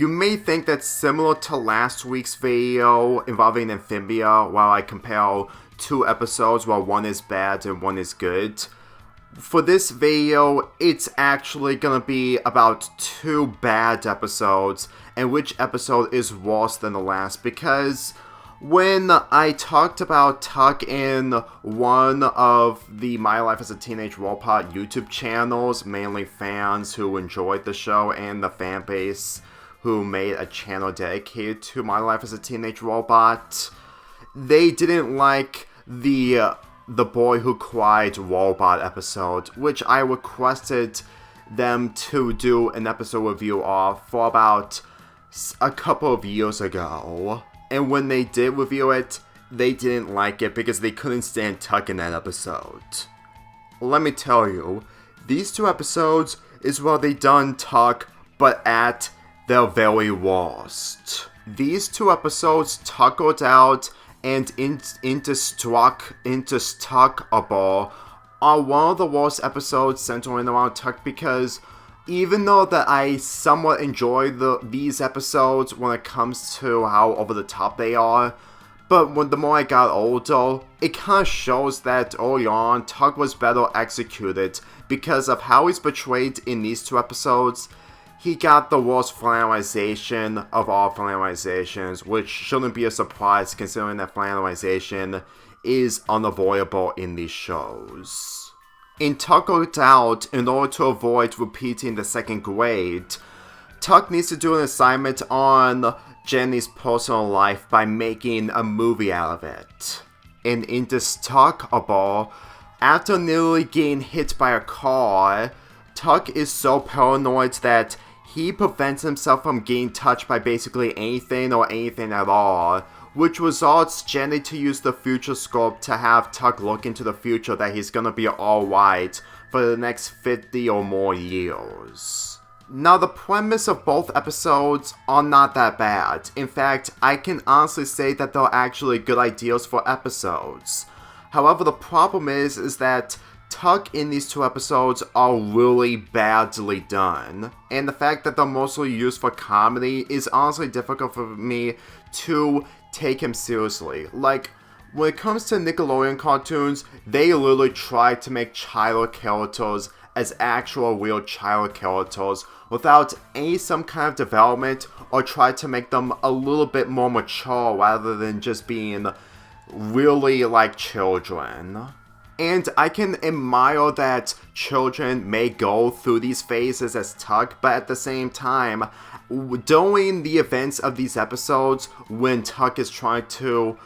You may think that's similar to last week's video involving Amphibia, while I compare two episodes while one is bad and one is good. For this video, it's actually gonna be about two bad episodes, and which episode is worse than the last, because when I talked about Tuck in one of the My Life as a Teenage Robot YouTube channels, mainly fans who enjoyed the show and the fan base who made a channel dedicated to My Life as a Teenage Robot, they didn't like the Boy Who Cried Robot episode, which I requested them to do an episode review of for about a couple of years ago. And when they did review it, they didn't like it because they couldn't stand Tuck in that episode. Let me tell you, these two episodes is where they done Tuck, but at their very worst. These two episodes, Tuckered Out and Indes-Tuck-Tible, are one of the worst episodes centering around Tuck, because even though that I somewhat enjoy these episodes when it comes to how over the top they are, but the more I got older, it kind of shows that early on, Tuck was better executed because of how he's portrayed in these two episodes. He got the worst finalization of all finalizations, which shouldn't be a surprise considering that finalization is unavoidable in these shows. In Tuckered Out, in order to avoid repeating the second grade, Tuck needs to do an assignment on Jenny's personal life by making a movie out of it. In Indes-Tuck-Tible, after nearly getting hit by a car, Tuck is so paranoid that he prevents himself from getting touched by basically anything or anything at all, which results Jenny to use the future scope to have Tuck look into the future that he's gonna be alright for the next 50 or more years. Now, the premise of both episodes are not that bad. In fact, I can honestly say that they're actually good ideas for episodes. However, the problem is that Tuck in these two episodes are really badly done, and the fact that they're mostly used for comedy is honestly difficult for me to take him seriously. Like, when it comes to Nickelodeon cartoons, they literally try to make child characters as actual real child characters without some kind of development, or try to make them a little bit more mature rather than just being really like children. And I can admire that children may go through these phases as Tuck, but at the same time, during the events of these episodes, when Tuck is trying to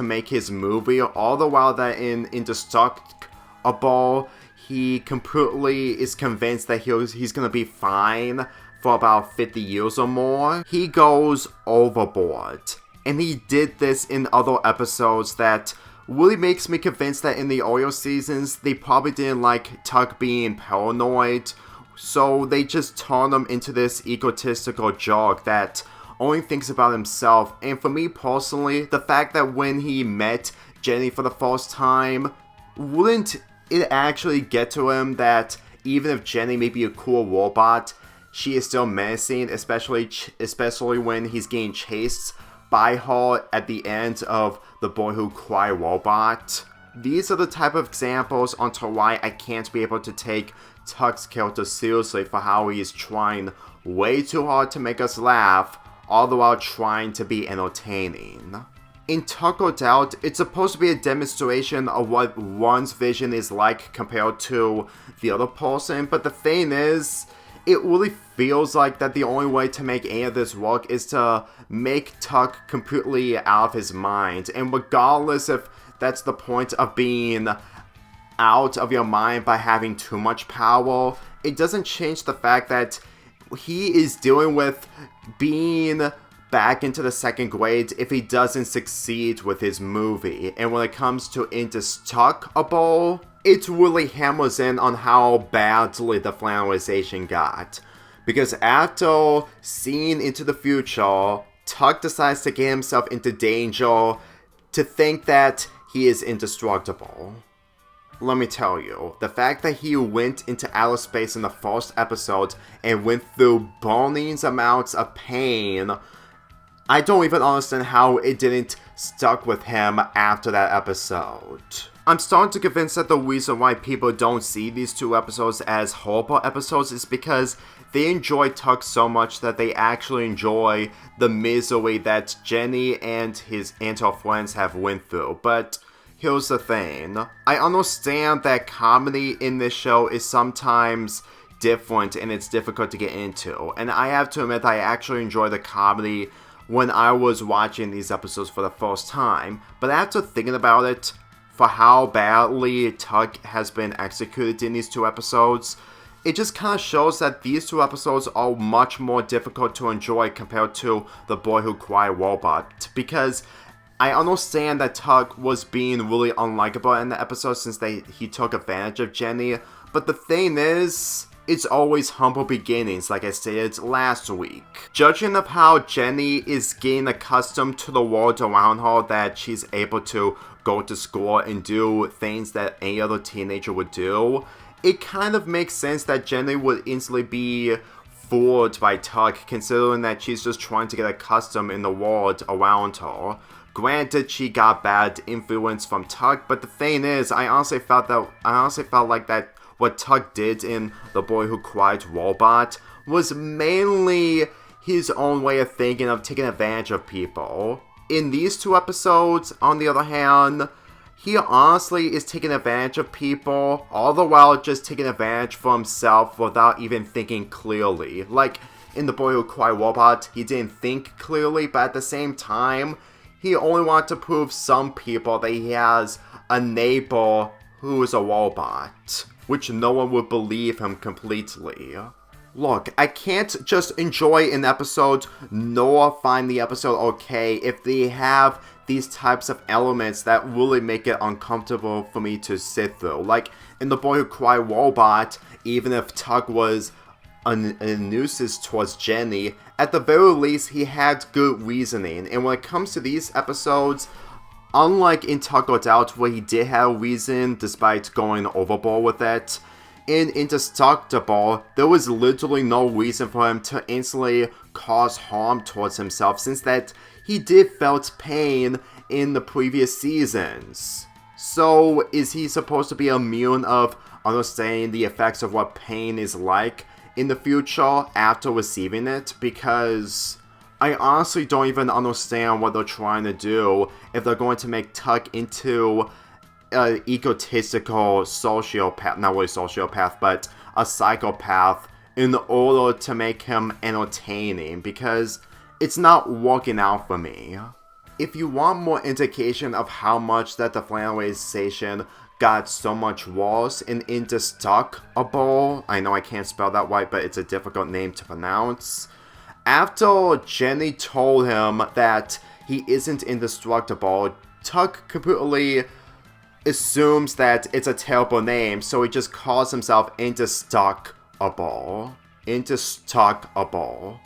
make his movie, all the while that in Indes-Tuck-Tible, he completely is convinced that he's gonna be fine for about 50 years or more, he goes overboard. And he did this in other episodes that really makes me convinced that in the earlier seasons, they probably didn't like Tuck being paranoid, so they just turned him into this egotistical jerk that only thinks about himself. And for me personally, the fact that when he met Jenny for the first time, wouldn't it actually get to him that even if Jenny may be a cool robot, she is still menacing, especially when he's getting chased by her at the end of The Boy Who Cried Robot. These are the type of examples onto why I can't be able to take Tuck's character seriously for how he is trying way too hard to make us laugh, all the while trying to be entertaining. In Tuckered Out, it's supposed to be a demonstration of what one's vision is like compared to the other person, but the thing is, it really feels like that the only way to make any of this work is to make Tuck completely out of his mind. And regardless if that's the point of being out of your mind by having too much power, it doesn't change the fact that he is dealing with being back into the second grade if he doesn't succeed with his movie. And when it comes to Indes-Tuck-Tible, it really hammers in on how badly the finalization got. Because after seeing into the future, Tuck decides to get himself into danger to think that he is indestructible. let me tell you, the fact that he went into outer space in the first episode and went through burning amounts of pain, I don't even understand how it didn't stuck with him after that episode. I'm starting to convince that the reason why people don't see these 2 episodes as horrible episodes is because they enjoy Tuck so much that they actually enjoy the misery that Jenny and her friends have went through. But here's the thing. I understand that comedy in this show is sometimes different and it's difficult to get into. And I have to admit I actually enjoy the comedy when I was watching these episodes for the first time. But after thinking about it, for how badly Tuck has been executed in these 2 episodes, it just kind of shows that these 2 episodes are much more difficult to enjoy compared to The Boy Who Cried Robot. Because I understand that Tuck was being really unlikable in the episode since he took advantage of Jenny, but the thing is, it's always humble beginnings, like I stated last week. Judging of how Jenny is getting accustomed to the world around her, that she's able to go to school and do things that any other teenager would do, it kind of makes sense that Jenny would instantly be fooled by Tuck, considering that she's just trying to get accustomed in the world around her. Granted, she got bad influence from Tuck, but the thing is, I honestly felt like that what Tuck did in The Boy Who Cried Robot was mainly his own way of thinking of taking advantage of people. In these 2 episodes, on the other hand, he honestly is taking advantage of people, all the while just taking advantage for himself without even thinking clearly. Like, in The Boy Who Cried Robot, he didn't think clearly, but at the same time, he only wanted to prove some people that he has a neighbor who is a robot, which no one would believe him completely. Look, I can't just enjoy an episode nor find the episode okay if they have these types of elements that really make it uncomfortable for me to sit through. Like, in The Boy Who Cried Robot, even if Tuck was a nuisance towards Jenny, at the very least he had good reasoning. And when it comes to these episodes, unlike in Tuckered where he did have a reason despite going overboard with it, in Indes-Tuck-Tible, there was literally no reason for him to instantly cause harm towards himself, since that he did felt pain in the previous seasons. So, is he supposed to be immune of understanding the effects of what pain is like in the future after receiving it? Because I honestly don't even understand what they're trying to do if they're going to make Tuck into an egotistical sociopath, not really sociopath, but a psychopath, in order to make him entertaining, because it's not working out for me. If you want more indication of how much that the flannelization got so much worse in Indes-Tuck-Tible, I know I can't spell that right, but it's a difficult name to pronounce. After Jenny told him that he isn't indestructible, Tuck completely assumes that it's a terrible name, so he just calls himself Indes-Tuck-Tible. Indes-Tuck-Tible.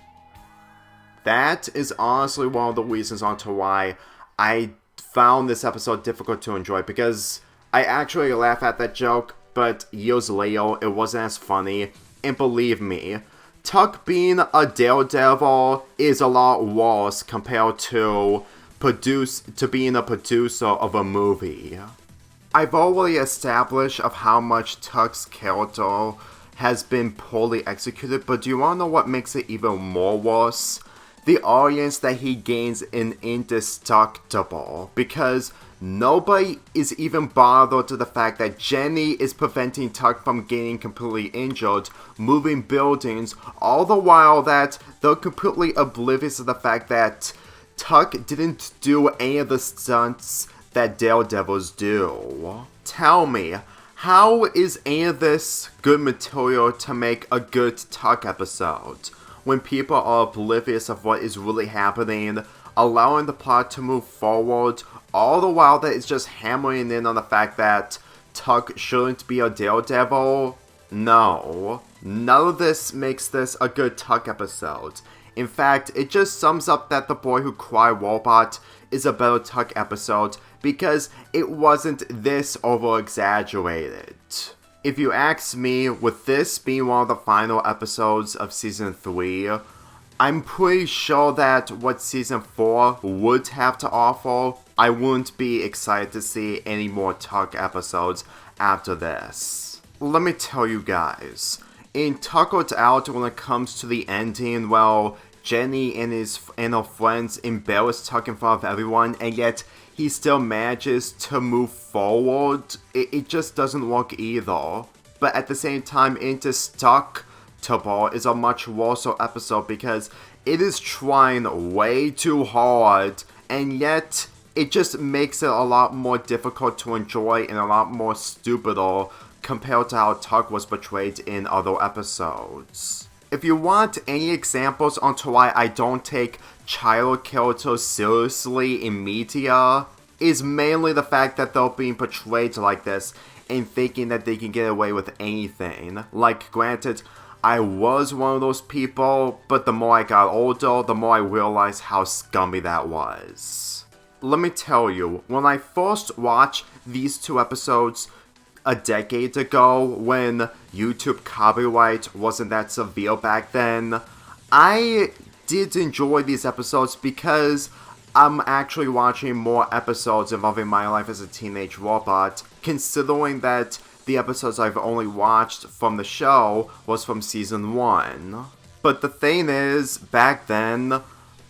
That is honestly one of the reasons onto why I found this episode difficult to enjoy, because I actually laugh at that joke, but years later it wasn't as funny, and believe me, Tuck being a daredevil is a lot worse compared to being a producer of a movie. I've already established of how much Tuck's character has been poorly executed, but do you want to know what makes it even more worse? The audience that he gains in Indes-Tuck-Tible, because nobody is even bothered to the fact that Jenny is preventing Tuck from getting completely injured, moving buildings, all the while that they're completely oblivious to the fact that Tuck didn't do any of the stunts that daredevils do. Tell me, how is any of this good material to make a good Tuck episode, when people are oblivious of what is really happening, allowing the plot to move forward, all the while that it's just hammering in on the fact that Tuck shouldn't be a daredevil? No. None of this makes this a good Tuck episode. In fact, it just sums up that The Boy Who Cried Robot is a better Tuck episode because it wasn't this over-exaggerated. If you ask me, with this being one of the final episodes of Season 3, I'm pretty sure that what Season 4 would have to offer, I wouldn't be excited to see any more Tuck episodes after this. Let me tell you guys, in Tuckered Out, when it comes to the ending, well, Jenny and her friends embarrass Tuck in front of everyone, and yet he still manages to move forward. It just doesn't work either. But at the same time, Indes-Tuck-Tible is a much worse episode because it is trying way too hard, and yet it just makes it a lot more difficult to enjoy and a lot more stupider compared to how Tuck was portrayed in other episodes. If you want any examples onto why I don't take child characters seriously in media, is mainly the fact that they're being portrayed like this and thinking that they can get away with anything. Like, granted, I was one of those people, but the more I got older, the more I realized how scummy that was. Let me tell you, when I first watched these two episodes a decade ago, when YouTube copyright wasn't that severe back then, I did enjoy these episodes because I'm actually watching more episodes involving my life as a teenage robot, considering that the episodes I've only watched from the show was from Season 1. But the thing is, back then,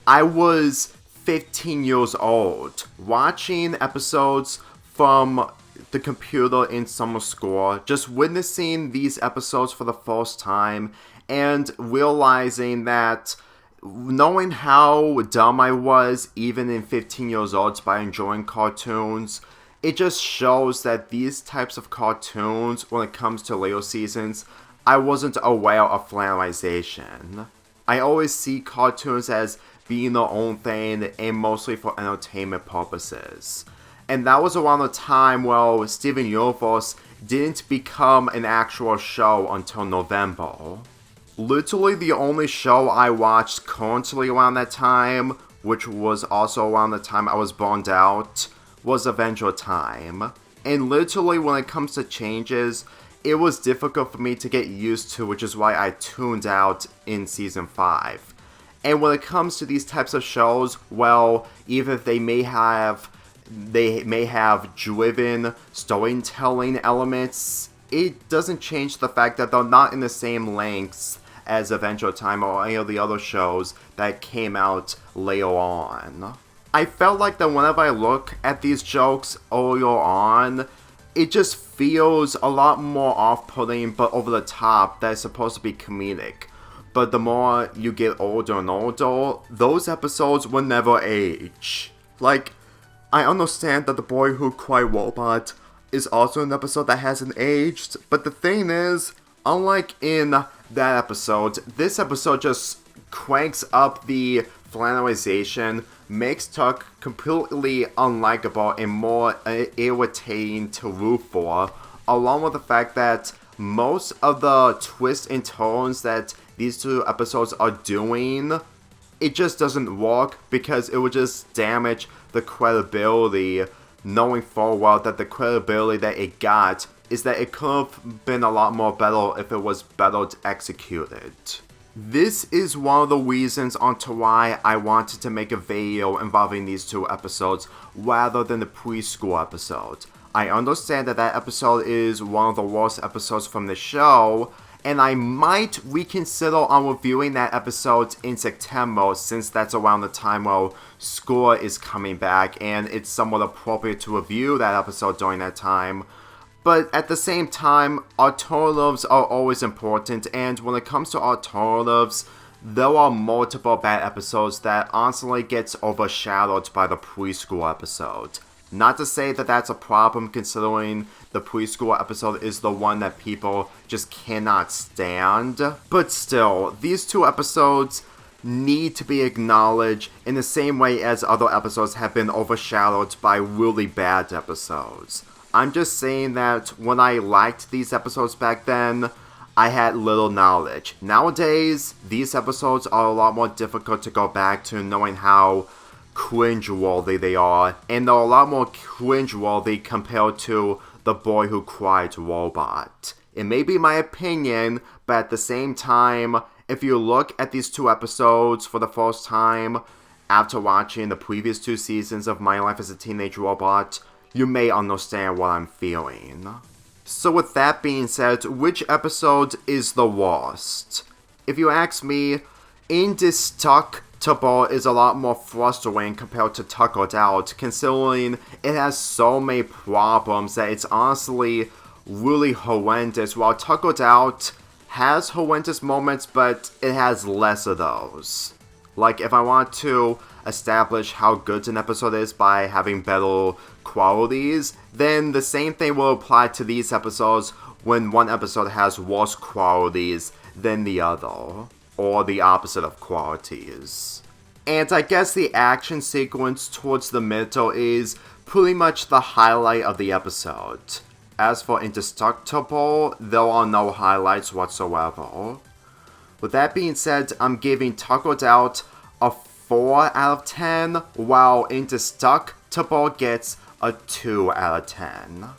I was 15 years old, watching episodes from the computer in summer school, just witnessing these episodes for the first time, and realizing that knowing how dumb I was, even in 15 years old, by enjoying cartoons, it just shows that these types of cartoons, when it comes to later seasons, I wasn't aware of flannelization. I always see cartoons as being their own thing and mostly for entertainment purposes. And that was around the time where Steven Universe didn't become an actual show until November. Literally the only show I watched currently around that time, which was also around the time I was burned out, was Adventure Time. And literally when it comes to changes, it was difficult for me to get used to, which is why I tuned out in Season 5. And when it comes to these types of shows, well, even if they may have driven storytelling elements, it doesn't change the fact that they're not in the same lengths as Adventure Time or any of the other shows that came out later on. I felt like that whenever I look at these jokes earlier on, it just feels a lot more off-putting but over the top that it's supposed to be comedic. But the more you get older and older, those episodes will never age. Like, I understand that The Boy Who Cried Robot is also an episode that hasn't aged, but the thing is, unlike in that episode, this episode just cranks up the flannelization, makes Tuck completely unlikable and more irritating to root for, along with the fact that most of the twists and turns that these two episodes are doing, it just doesn't work because it would just damage the credibility, knowing full well that the credibility that it got is that it could have been a lot more better if it was better executed. This is one of the reasons onto why I wanted to make a video involving these two episodes rather than the preschool episode. I understand that that episode is one of the worst episodes from the show, and I might reconsider on reviewing that episode in September since that's around the time where school is coming back and it's somewhat appropriate to review that episode during that time. But at the same time, alternatives are always important, and when it comes to alternatives, there are multiple bad episodes that honestly gets overshadowed by the preschool episode. Not to say that that's a problem considering the preschool episode is the one that people just cannot stand, but still, these two episodes need to be acknowledged in the same way as other episodes have been overshadowed by really bad episodes. I'm just saying that when I liked these episodes back then, I had little knowledge. Nowadays, these episodes are a lot more difficult to go back to, knowing how cringe-worthy they are, and they're a lot more cringe-worthy compared to The Boy Who Cried Robot. It may be my opinion, but at the same time, if you look at these 2 episodes for the first time after watching the previous 2 seasons of My Life as a Teenage Robot, you may understand what I'm feeling. So with that being said, which episode is the worst? If you ask me, Indes-Tuck-Tible is a lot more frustrating compared to Tuckered Out, considering it has so many problems that it's honestly really horrendous, while Tuckered Out has horrendous moments, but it has less of those. Like, if I want to establish how good an episode is by having better qualities, then the same thing will apply to these episodes when one episode has worse qualities than the other, or the opposite of qualities. And I guess the action sequence towards the middle is pretty much the highlight of the episode. As for Indes-Tuck-Tible, there are no highlights whatsoever. With that being said, I'm giving Tuckered Out a 4 out of 10, while Indes-Tuck-Tible gets a 2 out of 10.